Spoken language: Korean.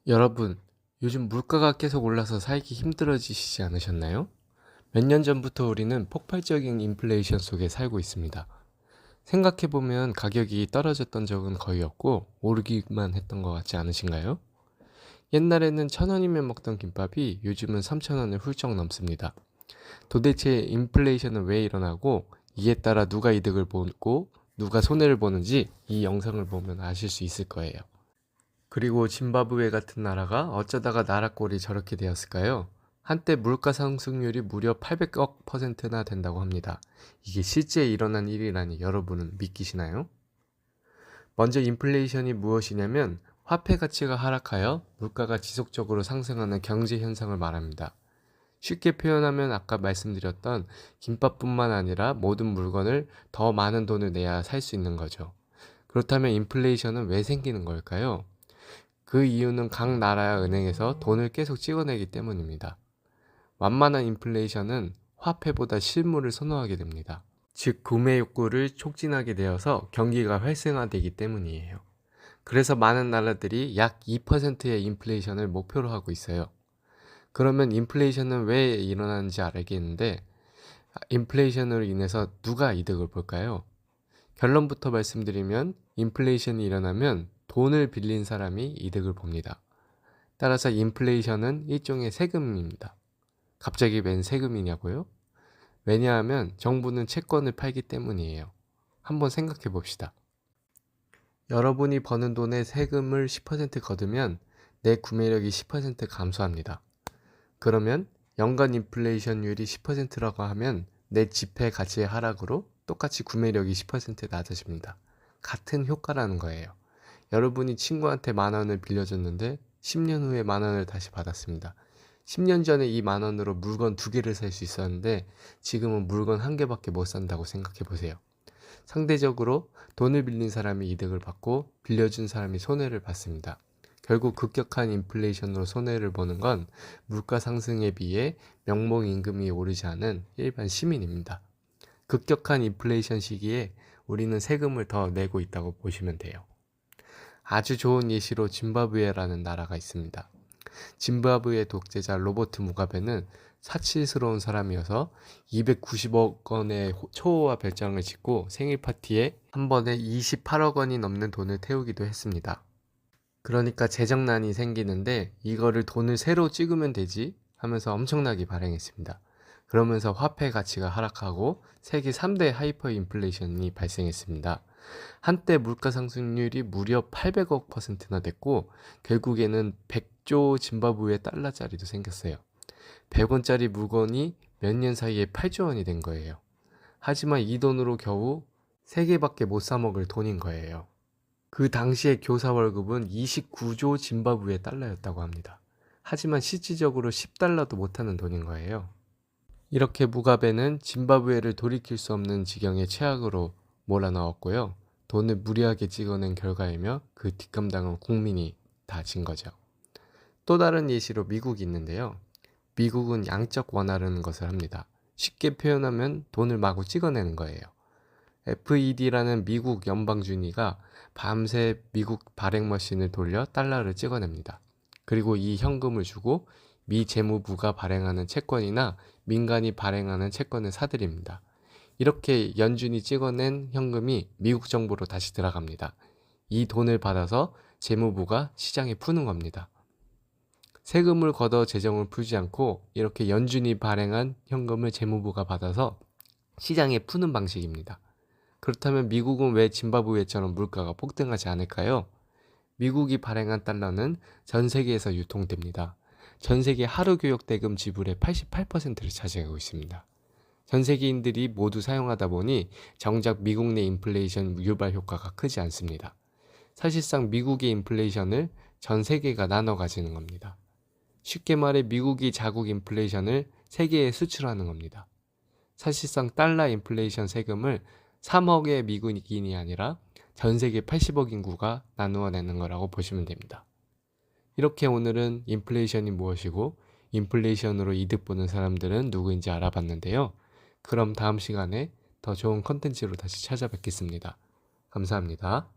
여러분, 요즘 물가가 계속 올라서 살기 힘들어지시지 않으셨나요? 몇 년 전부터 우리는 폭발적인 인플레이션 속에 살고 있습니다. 생각해보면 가격이 떨어졌던 적은 거의 없고 오르기만 했던 것 같지 않으신가요? 옛날에는 1,000원이면 먹던 김밥이 요즘은 3,000원을 훌쩍 넘습니다. 도대체 인플레이션은 왜 일어나고 이에 따라 누가 이득을 보고 누가 손해를 보는지 이 영상을 보면 아실 수 있을 거예요. 그리고 짐바브웨 같은 나라가 어쩌다가 나라 꼴이 저렇게 되었을까요? 한때 물가 상승률이 무려 800억 %나 된다고 합니다. 이게 실제 일어난 일이라니 여러분은 믿기시나요? 먼저 인플레이션이 무엇이냐면 화폐 가치가 하락하여 물가가 지속적으로 상승하는 경제 현상을 말합니다. 쉽게 표현하면 아까 말씀드렸던 김밥뿐만 아니라 모든 물건을 더 많은 돈을 내야 살 수 있는 거죠. 그렇다면 인플레이션은 왜 생기는 걸까요? 그 이유는 각 나라의 은행에서 돈을 계속 찍어내기 때문입니다. 완만한 인플레이션은 화폐보다 실물을 선호하게 됩니다. 즉, 구매 욕구를 촉진하게 되어서 경기가 활성화되기 때문이에요. 그래서 많은 나라들이 약 2%의 인플레이션을 목표로 하고 있어요. 그러면 인플레이션은 왜 일어나는지 알겠는데, 인플레이션으로 인해서 누가 이득을 볼까요? 결론부터 말씀드리면 인플레이션이 일어나면 돈을 빌린 사람이 이득을 봅니다. 따라서 인플레이션은 일종의 세금입니다. 갑자기 웬 세금이냐고요? 왜냐하면 정부는 채권을 팔기 때문이에요. 한번 생각해 봅시다. 여러분이 버는 돈의 세금을 10% 거두면 내 구매력이 10% 감소합니다. 그러면 연간 인플레이션율이 10%라고 하면 내 지폐 가치의 하락으로 똑같이 구매력이 10% 낮아집니다. 같은 효과라는 거예요. 여러분이 친구한테 10,000원을 빌려줬는데 10년 후에 10,000원을 다시 받았습니다. 10년 전에 이 10,000원으로 물건 2개를 살 수 있었는데 지금은 물건 1개밖에 못 산다고 생각해 보세요. 상대적으로 돈을 빌린 사람이 이득을 받고 빌려준 사람이 손해를 봤습니다. 결국 급격한 인플레이션으로 손해를 보는 건 물가 상승에 비해 명목임금이 오르지 않은 일반 시민입니다. 급격한 인플레이션 시기에 우리는 세금을 더 내고 있다고 보시면 돼요. 아주 좋은 예시로 짐바브웨라는 나라가 있습니다. 짐바브웨 독재자 로버트 무가베는 사치스러운 사람이어서 290억 원의 초호화 별장을 짓고 생일 파티에 한 번에 28억 원이 넘는 돈을 태우기도 했습니다. 그러니까 재정난이 생기는데 이거를 돈을 새로 찍으면 되지 하면서 엄청나게 발행했습니다. 그러면서 화폐 가치가 하락하고 세계 3대 하이퍼 인플레이션이 발생했습니다. 한때 물가 상승률이 무려 800억 %나 됐고 결국에는 100조 짐바브웨 달러짜리도 생겼어요. 100원짜리 물건이 몇 년 사이에 8조 원이 된 거예요. 하지만 이 돈으로 겨우 3개밖에 못 사 먹을 돈인 거예요. 그 당시의 교사 월급은 29조 짐바브웨 달러였다고 합니다. 하지만 실질적으로 10달러도 못하는 돈인 거예요. 이렇게 무가베는 짐바브웨를 돌이킬 수 없는 지경의 최악으로 몰아넣었고요. 돈을 무리하게 찍어낸 결과이며 그 뒷감당은 국민이 다 진 거죠. 또 다른 예시로 미국이 있는데요. 미국은 양적 완화라는 것을 합니다. 쉽게 표현하면 돈을 마구 찍어내는 거예요. FED라는 미국 연방준위가 밤새 미국 발행 머신을 돌려 달러를 찍어냅니다. 그리고 이 현금을 주고 미 재무부가 발행하는 채권이나 민간이 발행하는 채권을 사들입니다. 이렇게 연준이 찍어낸 현금이 미국 정부로 다시 들어갑니다. 이 돈을 받아서 재무부가 시장에 푸는 겁니다. 세금을 걷어 재정을 풀지 않고 이렇게 연준이 발행한 현금을 재무부가 받아서 시장에 푸는 방식입니다. 그렇다면 미국은 왜 짐바브웨처럼 물가가 폭등하지 않을까요? 미국이 발행한 달러는 전 세계에서 유통됩니다. 전 세계 하루 교육 대금 지불의 88%를 차지하고 있습니다. 전 세계인들이 모두 사용하다 보니 정작 미국 내 인플레이션 유발 효과가 크지 않습니다. 사실상 미국의 인플레이션을 전 세계가 나눠 가지는 겁니다. 쉽게 말해 미국이 자국 인플레이션을 세계에 수출하는 겁니다. 사실상 달러 인플레이션 세금을 3억의 미국인이 아니라 전 세계 80억 인구가 나누어 내는 거라고 보시면 됩니다. 이렇게 오늘은 인플레이션이 무엇이고 인플레이션으로 이득 보는 사람들은 누구인지 알아봤는데요. 그럼 다음 시간에 더 좋은 컨텐츠로 다시 찾아뵙겠습니다. 감사합니다.